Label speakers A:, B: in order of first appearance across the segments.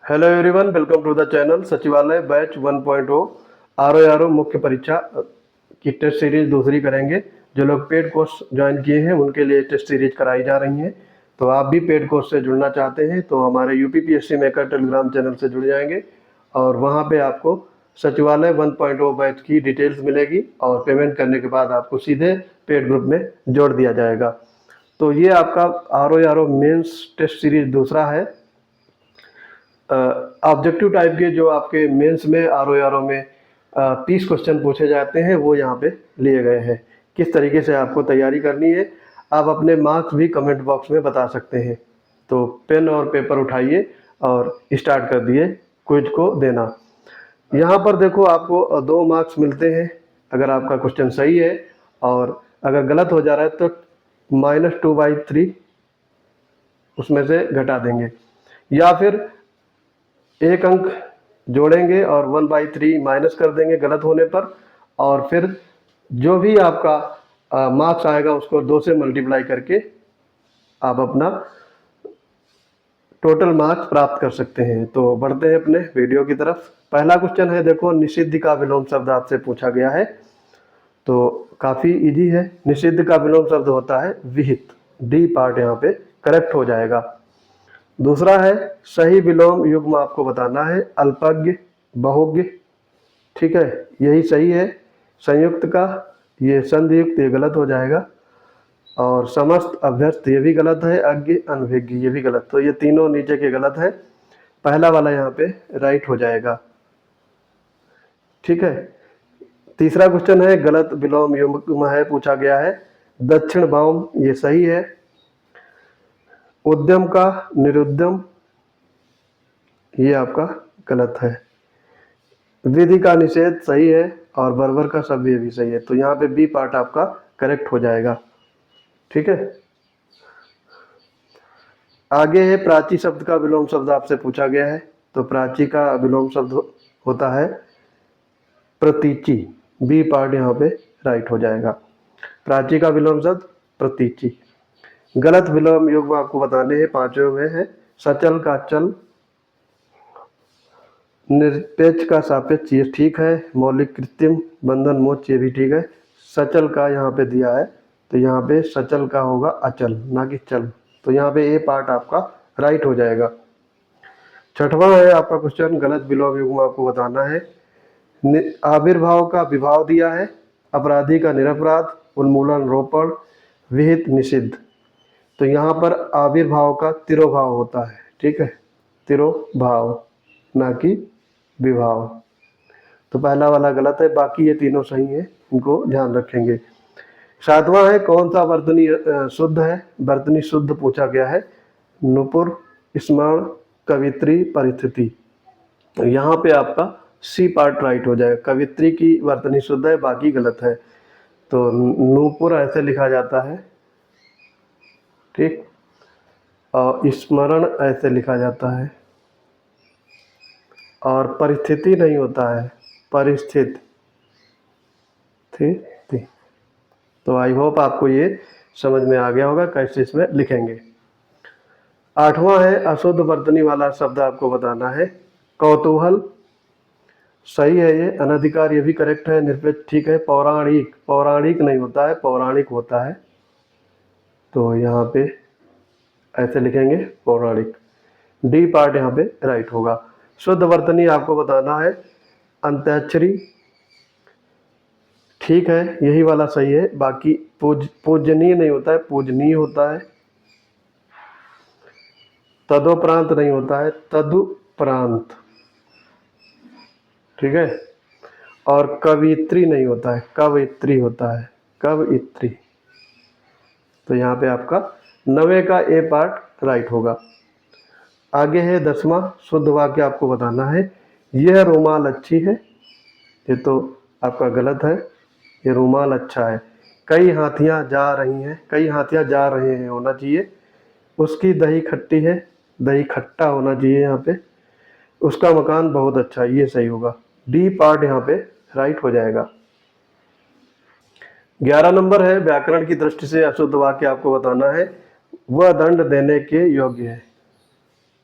A: Hello everyone, welcome to the channel सचिवालय batch 1.0 आर मुख्य परीक्षा की टेस्ट सीरीज दूसरी करेंगे। जो लोग पेड कोर्स ज्वाइन किए हैं उनके लिए टेस्ट सीरीज कराई जा रही हैं। तो आप भी पेड कोर्स से जुड़ना चाहते हैं तो हमारे यूपीपीएससी मेकर टेलीग्राम चैनल से जुड़ जाएंगे और वहां पे आपको सचिवालय 1.0 बैच की डिटेल्स मिलेगी और पेमेंट करने के बाद आपको सीधे पेड ग्रुप में जोड़ दिया जाएगा। तो ये आपका आर मेंस टेस्ट सीरीज दूसरा है। ऑब्जेक्टिव टाइप के जो आपके मेंस में आर में 30 क्वेश्चन पूछे जाते हैं वो यहाँ पे लिए गए हैं। किस तरीके से आपको तैयारी करनी है आप अपने मार्क्स भी कमेंट बॉक्स में बता सकते हैं। तो पेन और पेपर उठाइए और स्टार्ट कर दिए क्विज को देना। यहाँ पर देखो आपको 2 मार्क्स मिलते हैं अगर आपका क्वेश्चन सही है, और अगर गलत हो जा रहा है तो -2/3 उसमें से घटा देंगे, या फिर 1 अंक जोड़ेंगे और 1/3 माइनस कर देंगे गलत होने पर, और फिर जो भी आपका मार्क्स आएगा उसको 2 से मल्टीप्लाई करके आप अपना टोटल मार्क्स प्राप्त कर सकते हैं। तो बढ़ते हैं अपने वीडियो की तरफ। पहला क्वेश्चन है, देखो निषिद्ध का विलोम शब्द आपसे पूछा गया है। तो काफ़ी इजी है। निषिद्ध का विलोम शब्द होता है विहित। डी पार्ट यहाँ पे करेक्ट हो जाएगा। दूसरा है, सही विलोम युग्म आपको बताना है अल्पज्ञ बहुज्ञ। ठीक है, यही सही है। संयुक्त का ये संधियुक्त ये गलत हो जाएगा, और समस्त अभ्यस्त ये भी गलत है, अज्ञ अनभिज्ञ ये भी गलत। तो ये तीनों नीचे के गलत है, पहला वाला यहाँ पे राइट हो जाएगा। ठीक है। तीसरा क्वेश्चन है, गलत विलोम युग्म है पूछा गया है दक्षिण वाम, ये सही है। उद्यम का निरुद्यम ये आपका गलत है। विधि का निषेध सही है, और बर्बर का सभ्य भी सही है। तो यहाँ पे बी पार्ट आपका करेक्ट हो जाएगा। ठीक है। आगे है, प्राची शब्द का विलोम शब्द आपसे पूछा गया है। तो प्राची का विलोम शब्द होता है प्रतीचि। बी पार्ट यहाँ पे राइट हो जाएगा। प्राची का विलोम शब्द प्रतीचि। गलत विलोम युग्म आपको बताने हैं, पांचों में है सचल का चल, निरपेक्ष का सापेक्ष ये ठीक है, मौलिक कृत्रिम बंधन मोक्ष ये भी ठीक है। सचल का यहाँ पे दिया है तो यहाँ पे सचल का होगा अचल ना कि चल। तो यहाँ पे ए पार्ट आपका राइट हो जाएगा। छठवां है आपका क्वेश्चन, गलत विलोम युग्म आपको बताना है। आविर्भाव का विभाव दिया है, अपराधी का निरपराध, उन्मूलन रोपण, विहित निषिद्ध। तो यहाँ पर आविर्भाव का तिरोभाव होता है। ठीक है, तिरोभाव ना कि विभाव। तो पहला वाला गलत है, बाकी ये तीनों सही है, इनको ध्यान रखेंगे। सातवां है, कौन सा वर्तनी शुद्ध है। वर्तनी शुद्ध पूछा गया है नुपुर, स्मरण, कवित्री, परिस्थिति। तो यहाँ पे आपका सी पार्ट राइट हो जाएगा। कवित्री की वर्तनी शुद्ध है, बाकी गलत है। तो नूपुर ऐसे लिखा जाता है, ठीक, और स्मरण ऐसे लिखा जाता है, और परिस्थिति नहीं होता है, परिस्थिति। ठीक। तो आई होप आपको ये समझ में आ गया होगा कैसे इसमें लिखेंगे। आठवां है, अशुद्ध वर्तनी वाला शब्द आपको बताना है कौतूहल, सही है ये। अनधिकार ये भी करेक्ट है। निरपेक्ष ठीक है। पौराणिक, पौराणिक नहीं होता है, पौराणिक होता है। तो यहाँ पे ऐसे लिखेंगे पौराणिक। डी पार्ट यहाँ पे राइट होगा। शुद्ध वर्तनी आपको बताना है अंत्याक्षरी, ठीक है, यही वाला सही है। बाकी पूजनीय नहीं होता है, पूजनीय होता है। तदोपरांत नहीं होता है, तदुपरांत। ठीक है। और कवित्री नहीं होता है, कवित्री होता है, कवित्री। तो यहाँ पे आपका 9वें का ए पार्ट राइट होगा। आगे है 10वां, शुद्ध वाक्य आपको बताना है यह रुमाल अच्छी है। ये तो आपका गलत है, ये रुमाल अच्छा है। कई हाथियां जा रही हैं, कई हाथियां जा रहे हैं होना चाहिए। उसकी दही खट्टी है, दही खट्टा होना चाहिए यहाँ पे। उसका मकान बहुत अच्छा है, ये सही होगा। डी पार्ट यहाँ पे राइट हो जाएगा। 11 नंबर है, व्याकरण की दृष्टि से अशुद्ध वाक्य आपको बताना है वह दंड देने के योग्य है।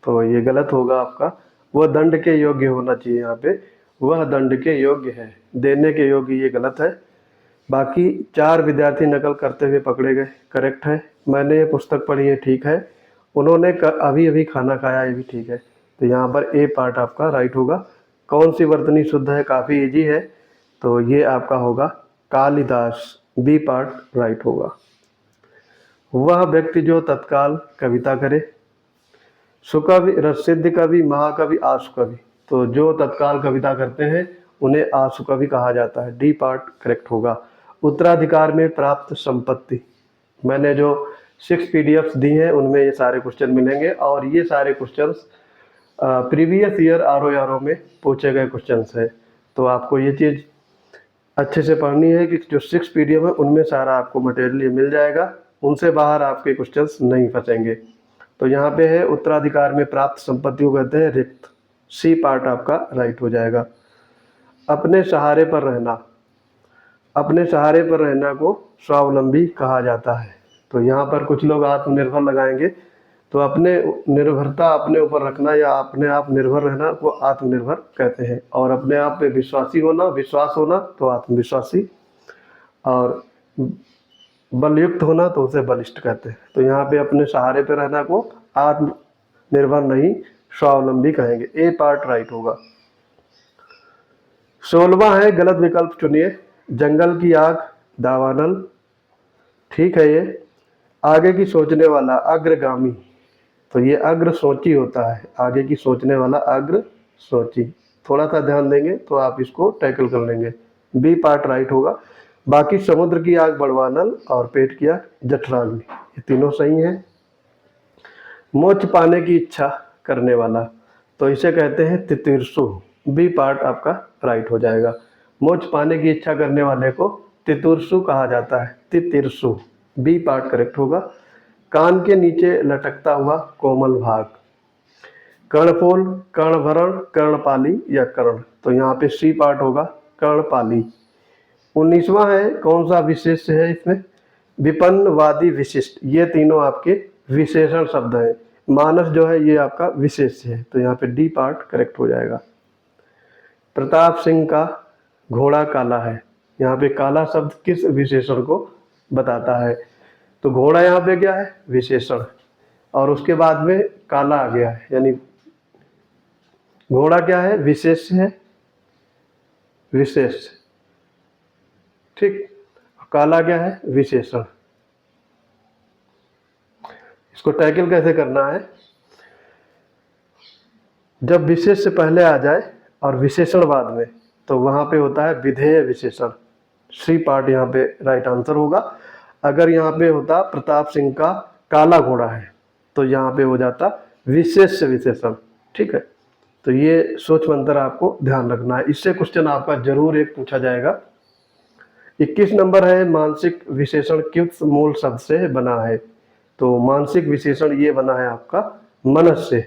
A: तो ये गलत होगा आपका। वह दंड के योग्य होना चाहिए, यहाँ पे वह दंड के योग्य है, देने के योग्य ये गलत है। बाकी 4 विद्यार्थी नकल करते हुए पकड़े गए, करेक्ट है। मैंने ये पुस्तक पढ़ी है, ठीक है। उन्होंने अभी अभी खाना खाया, ये भी ठीक है। तो यहाँ पर ए पार्ट आपका राइट होगा। कौन सी वर्तनी शुद्ध है, काफ़ी इजी है, तो ये आपका होगा कालिदास, बी पार्ट राइट होगा। वह व्यक्ति जो तत्काल कविता करे, सुकवि, रससिद्ध कवि, महाकवि, आशु कवि। तो जो तत्काल कविता करते हैं उन्हें आशु कवि कहा जाता है, डी पार्ट करेक्ट होगा। उत्तराधिकार में प्राप्त संपत्ति, मैंने जो 6 PDFs दी हैं उनमें ये सारे क्वेश्चन मिलेंगे, और ये सारे क्वेश्चंस प्रीवियस ईयर RO में पूछे गए क्वेश्चंस हैं। तो आपको ये चीज़ अच्छे से पढ़नी है कि जो 6 PDF है उनमें सारा आपको मटेरियल मिल जाएगा, उनसे बाहर आपके क्वेश्चंस नहीं फंसेंगे। तो यहाँ पे है उत्तराधिकार में प्राप्त संपत्ति को कहते हैं रिक्त, सी पार्ट आपका राइट हो जाएगा। अपने सहारे पर रहना, अपने सहारे पर रहना को स्वावलंबी कहा जाता है। तो यहाँ पर कुछ लोग आत्मनिर्भर लगाएंगे, तो अपने निर्भरता अपने ऊपर रखना या अपने आप निर्भर रहना को आत्मनिर्भर कहते हैं, और अपने आप पे विश्वासी होना, विश्वास होना तो आत्मविश्वासी, और बलयुक्त होना तो उसे बलिष्ठ कहते हैं। तो यहाँ पे अपने सहारे पे रहना को आत्मनिर्भर नहीं स्वावलंबी कहेंगे, ए पार्ट राइट होगा। 16वां है, गलत विकल्प चुनिए। जंगल की आग, दावानल, ठीक है। ये आगे की सोचने वाला, अग्रगामी, तो ये अग्र सोची होता है, आगे की सोचने वाला अग्र सोची। थोड़ा सा ध्यान देंगे तो आप इसको टैकल कर लेंगे, बी पार्ट राइट होगा। बाकी समुद्र की आग बड़वानल और पेट की आग जठराग्नि, ये तीनों सही हैं। मोक्ष पाने की इच्छा करने वाला, तो इसे कहते हैं तितीर्षु, बी पार्ट आपका राइट हो जाएगा। मोक्ष पाने की इच्छा करने वाले को तितीर्षु कहा जाता है, तितीर्षु, बी पार्ट करेक्ट होगा। कान के नीचे लटकता हुआ कोमल भाग, कर्णफूल, कर्णभरण, कर्णपाली या कर्ण, तो यहाँ पे सी पार्ट होगा, कर्णपाली। 19वां है, कौन सा विशेष है इसमें, विपन्नवादी विशिष्ट, ये तीनों आपके विशेषण शब्द हैं। मानस जो है ये आपका विशेष है, तो यहाँ पे डी पार्ट करेक्ट हो जाएगा। प्रताप सिंह का घोड़ा काला है, यहाँ पे काला शब्द किस विशेषण को बताता है, तो घोड़ा यहाँ पे क्या है, विशेषण, और उसके बाद में काला आ गया है, यानी घोड़ा क्या है, विशेष है, विशेष, ठीक। काला क्या है, विशेषण। इसको टैकल कैसे करना है, जब विशेष से पहले आ जाए और विशेषण बाद में, तो वहां पे होता है विधेय विशेषण, सी पार्ट यहाँ पे राइट आंसर होगा। अगर यहाँ पे होता प्रताप सिंह का काला घोड़ा है, तो यहाँ पे हो जाता विशेष विशेषण, ठीक है। तो ये सोच मंत्र आपको ध्यान रखना है, इससे क्वेश्चन आपका जरूर एक पूछा जाएगा। 21 नंबर है, मानसिक विशेषण किस मूल शब्द से बना है, तो मानसिक विशेषण ये बना है आपका मनस से,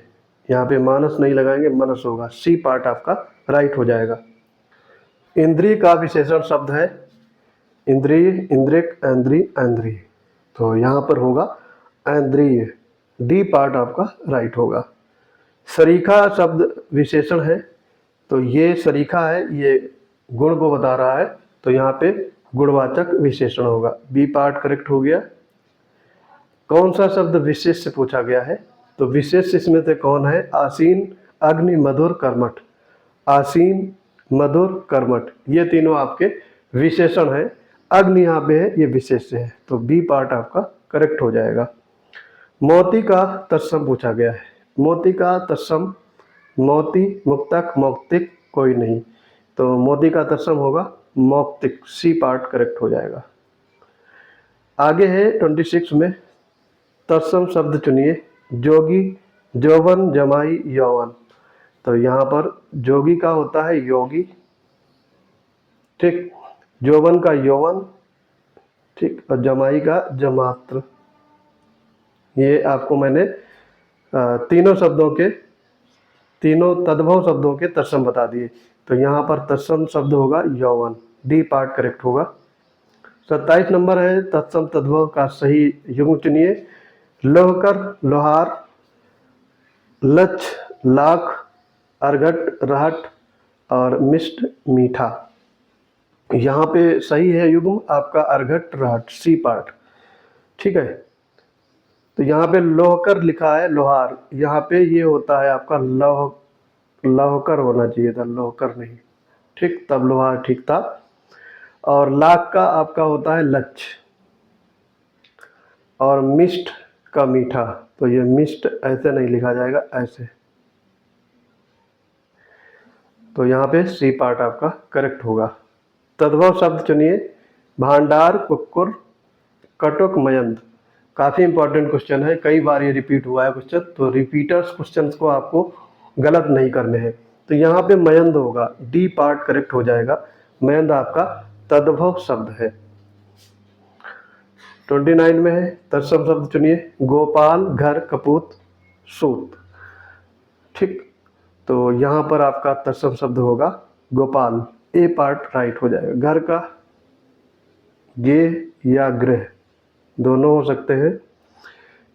A: यहाँ पे मानस नहीं लगाएंगे, मनस होगा, सी पार्ट आपका राइट हो जाएगा। इंद्रिय का विशेषण शब्द है इंद्रिय, इंद्रिक, इंद्रिय, इंद्रिय, तो यहाँ पर होगा इंद्रिय, डी पार्ट आपका राइट होगा। सरीखा शब्द विशेषण है, तो ये सरीखा है, ये गुण को बता रहा है, तो यहाँ पे गुणवाचक विशेषण होगा, बी पार्ट करेक्ट हो गया। कौन सा शब्द विशेष से पूछा गया है, तो विशेष इसमें से कौन है, आसीन, अग्नि, मधुर, कर्मठ, आसीन, मधुर, कर्मठ, ये तीनों आपके विशेषण हैं। अग्नि यहाँ पे है, ये विशेष है, तो बी पार्ट आपका करेक्ट हो जाएगा। मोती का तत्सम पूछा गया है, मोती का तत्सम, मोती, मुक्तक, मौक्तिक, कोई नहीं, तो मोती का तत्सम होगा मौक्तिक, सी पार्ट करेक्ट हो जाएगा। आगे है 26 में, तत्सम शब्द चुनिए। जोगी, जौवन, जमाई, यौवन, तो यहाँ पर जोगी का होता है योगी, ठीक, जौवन का यौवन, ठीक, और जमाई का जमात्र। ये आपको मैंने तीनों शब्दों के, तीनों तद्भव शब्दों के तत्सम बता दिए, तो यहाँ पर तत्सम शब्द होगा यौवन, डी पार्ट करेक्ट होगा। 27 नंबर है, तत्सम तद्भव का सही युग्म चुनिए। लोहकर, लोहार, लक्ष, लाख, अर्घट रहट और मिष्ट मीठा। यहाँ पे सही है युग्म आपका अर्घट रहट, सी पार्ट, ठीक है। तो यहाँ पे लोहकर लिखा है लोहार, यहाँ पे ये होता है आपका लौहकर होना चाहिए था, लोहकर नहीं, ठीक, तब लोहार ठीक था। और लाख का आपका होता है लक्ष्य, और मिष्ट का मीठा, तो ये मिष्ट ऐसे नहीं लिखा जाएगा, ऐसे। तो यहाँ पे सी पार्ट आपका करेक्ट होगा। तद्भव शब्द चुनिए, भांडार, कुक्कुर, कटुक, मयंद। काफ़ी इंपॉर्टेंट क्वेश्चन है, कई बार ये रिपीट हुआ है क्वेश्चन, तो रिपीटर्स क्वेश्चंस को आपको गलत नहीं करने हैं। तो यहाँ पे मयंद होगा, डी पार्ट करेक्ट हो जाएगा, मयंद आपका तद्भव शब्द है। 29 में है तत्सम शब्द चुनिए, गोपाल, घर, कपूत, सूत, ठीक। तो यहाँ पर आपका तत्सम शब्द होगा गोपाल, ए पार्ट राइट हो जाएगा। घर का गे या गृह दोनों हो सकते हैं,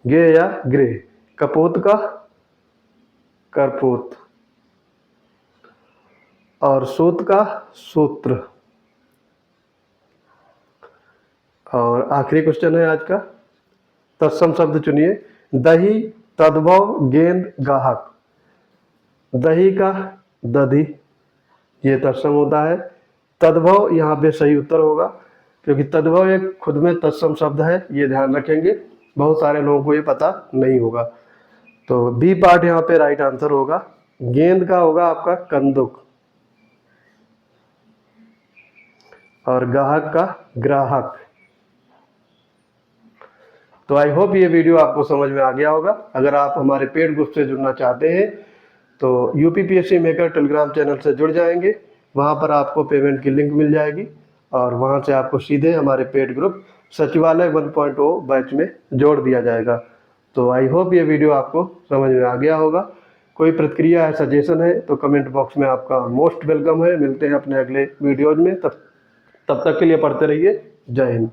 A: गे या गृह। कपूत का करपूत, और सूत का सूत्र। और आखिरी क्वेश्चन है आज का, तत्सम शब्द चुनिए, दही, तद्भव, गेंद, गाहक। दही का दधी, ये तत्सम होता है। तद्भव यहाँ पे सही उत्तर होगा, क्योंकि तद्भव एक खुद में तत्सम शब्द है, ये ध्यान रखेंगे, बहुत सारे लोगों को ये पता नहीं होगा। तो बी पार्ट यहाँ पे राइट आंसर होगा। गेंद का होगा आपका कंदुक, और गाहक का ग्राहक। तो आई होप ये वीडियो आपको समझ में आ गया होगा। अगर आप हमारे पेड ग्रुप से जुड़ना चाहते हैं तो यूपीपीएससी मेकर टेलीग्राम चैनल से जुड़ जाएंगे, वहाँ पर आपको पेमेंट की लिंक मिल जाएगी, और वहाँ से आपको सीधे हमारे पेड ग्रुप सचिवालय 1.0 बैच में जोड़ दिया जाएगा। तो आई होप ये वीडियो आपको समझ में आ गया होगा। कोई प्रतिक्रिया है, सजेशन है, तो कमेंट बॉक्स में आपका मोस्ट वेलकम है। मिलते हैं अपने अगले वीडियोज में, तब तक के लिए पढ़ते रहिए। जय हिंद।